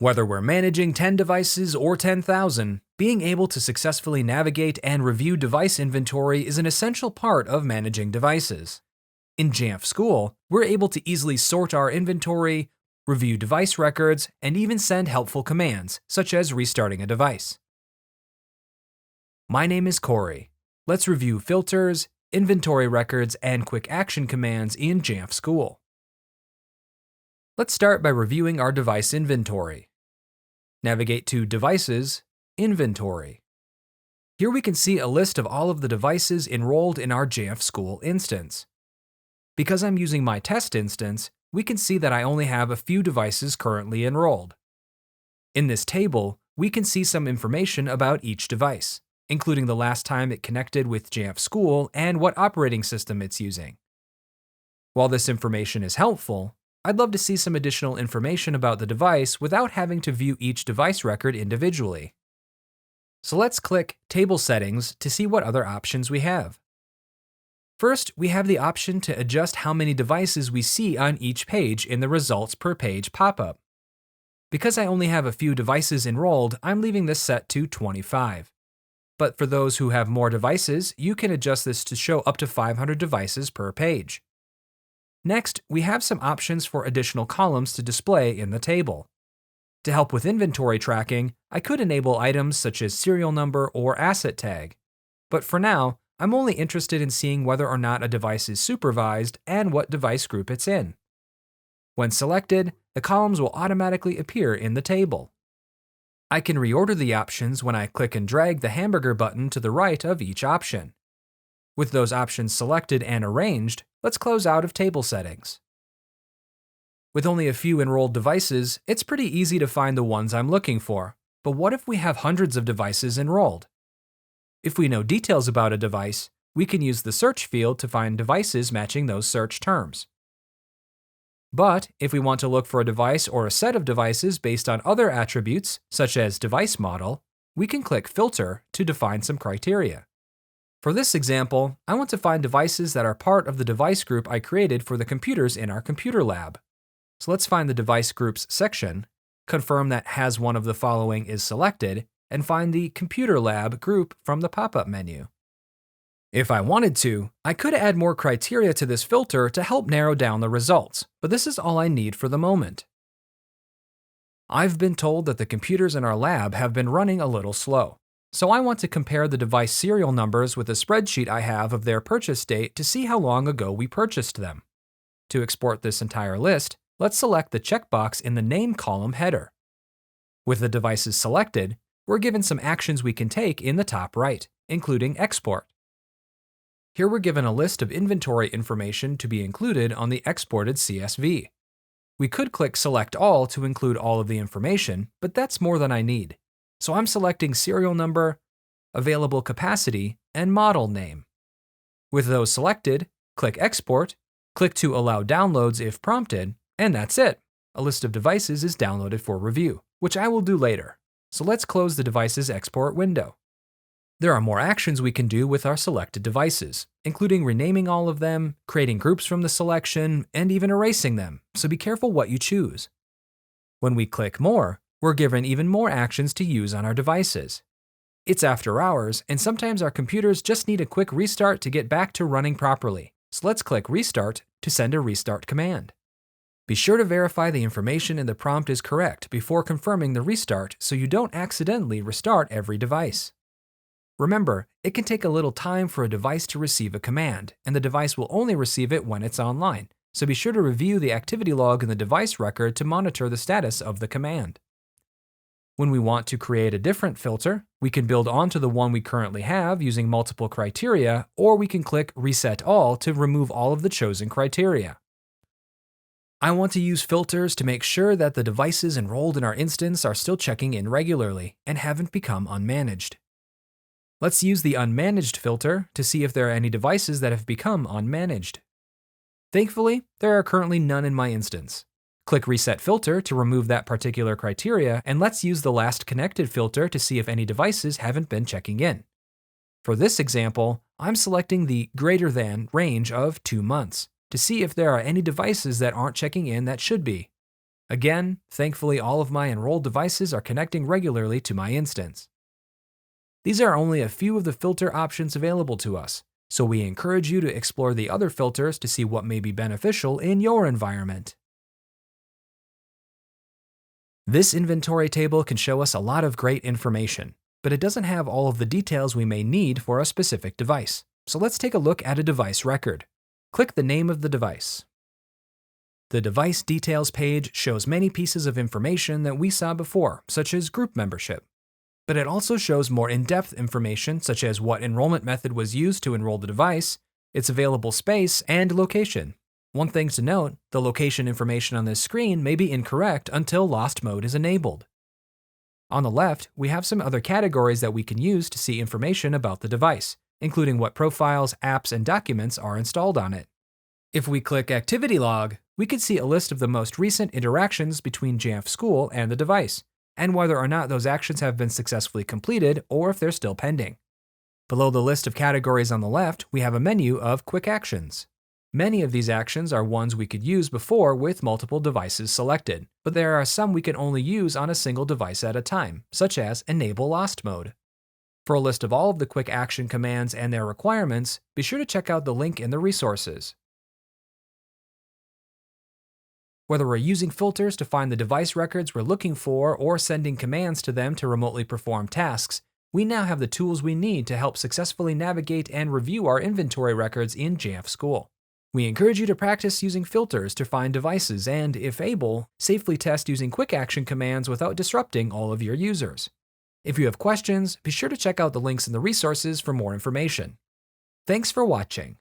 Whether we're managing 10 devices or 10,000, being able to successfully navigate and review device inventory is an essential part of managing devices. In Jamf School, we're able to easily sort our inventory, review device records, and even send helpful commands, such as restarting a device. My name is Corey. Let's review filters, inventory records, and quick action commands in Jamf School. Let's start by reviewing our device inventory. Navigate to Devices, Inventory. Here we can see a list of all of the devices enrolled in our Jamf School instance. Because I'm using my test instance, we can see that I only have a few devices currently enrolled. In this table, we can see some information about each device, including the last time it connected with Jamf School and what operating system it's using. While this information is helpful, I'd love to see some additional information about the device without having to view each device record individually. So let's click Table Settings to see what other options we have. First, we have the option to adjust how many devices we see on each page in the Results per Page pop-up. Because I only have a few devices enrolled, I'm leaving this set to 25. But for those who have more devices, you can adjust this to show up to 500 devices per page. Next, we have some options for additional columns to display in the table. To help with inventory tracking, I could enable items such as serial number or asset tag. But for now, I'm only interested in seeing whether or not a device is supervised and what device group it's in. When selected, the columns will automatically appear in the table. I can reorder the options when I click and drag the hamburger button to the right of each option. With those options selected and arranged, let's close out of Table Settings. With only a few enrolled devices, it's pretty easy to find the ones I'm looking for. But what if we have hundreds of devices enrolled? If we know details about a device, we can use the search field to find devices matching those search terms. But if we want to look for a device or a set of devices based on other attributes, such as device model, we can click Filter to define some criteria. For this example, I want to find devices that are part of the device group I created for the computers in our computer lab. So let's find the Device Groups section, confirm that Has One of the Following is selected, and find the Computer Lab group from the pop-up menu. If I wanted to, I could add more criteria to this filter to help narrow down the results, but this is all I need for the moment. I've been told that the computers in our lab have been running a little slow, so I want to compare the device serial numbers with a spreadsheet I have of their purchase date to see how long ago we purchased them. To export this entire list, let's select the checkbox in the Name column header. With the devices selected, we're given some actions we can take in the top right, including Export. Here we're given a list of inventory information to be included on the exported CSV. We could click Select All to include all of the information, but that's more than I need. So I'm selecting serial number, available capacity, and model name. With those selected, click Export, click to allow downloads if prompted, and that's it. A list of devices is downloaded for review, which I will do later. So let's close the Devices Export window. There are more actions we can do with our selected devices, including renaming all of them, creating groups from the selection, and even erasing them, so be careful what you choose. When we click More, we're given even more actions to use on our devices. It's after hours, and sometimes our computers just need a quick restart to get back to running properly, so let's click Restart to send a restart command. Be sure to verify the information in the prompt is correct before confirming the restart so you don't accidentally restart every device. Remember, it can take a little time for a device to receive a command, and the device will only receive it when it's online, so be sure to review the activity log in the device record to monitor the status of the command. When we want to create a different filter, we can build onto the one we currently have using multiple criteria, or we can click Reset All to remove all of the chosen criteria. I want to use filters to make sure that the devices enrolled in our instance are still checking in regularly and haven't become unmanaged. Let's use the Unmanaged filter to see if there are any devices that have become unmanaged. Thankfully, there are currently none in my instance. Click Reset Filter to remove that particular criteria, and let's use the Last Connected filter to see if any devices haven't been checking in. For this example, I'm selecting the greater than range of 2 months to see if there are any devices that aren't checking in that should be. Again, thankfully all of my enrolled devices are connecting regularly to my instance. These are only a few of the filter options available to us, so we encourage you to explore the other filters to see what may be beneficial in your environment. This inventory table can show us a lot of great information, but it doesn't have all of the details we may need for a specific device. So let's take a look at a device record. Click the name of the device. The device details page shows many pieces of information that we saw before, such as group membership. But it also shows more in-depth information such as what enrollment method was used to enroll the device, its available space, and location. One thing to note, the location information on this screen may be incorrect until Lost Mode is enabled. On the left, we have some other categories that we can use to see information about the device, including what profiles, apps, and documents are installed on it. If we click Activity Log, we can see a list of the most recent interactions between Jamf School and the device, and whether or not those actions have been successfully completed or if they're still pending. Below the list of categories on the left, we have a menu of Quick Actions. Many of these actions are ones we could use before with multiple devices selected, but there are some we can only use on a single device at a time, such as Enable Lost Mode. For a list of all of the quick action commands and their requirements, be sure to check out the link in the resources. Whether we're using filters to find the device records we're looking for or sending commands to them to remotely perform tasks, we now have the tools we need to help successfully navigate and review our inventory records in Jamf School. We encourage you to practice using filters to find devices and, if able, safely test using quick action commands without disrupting all of your users. If you have questions, be sure to check out the links in the resources for more information. Thanks for watching.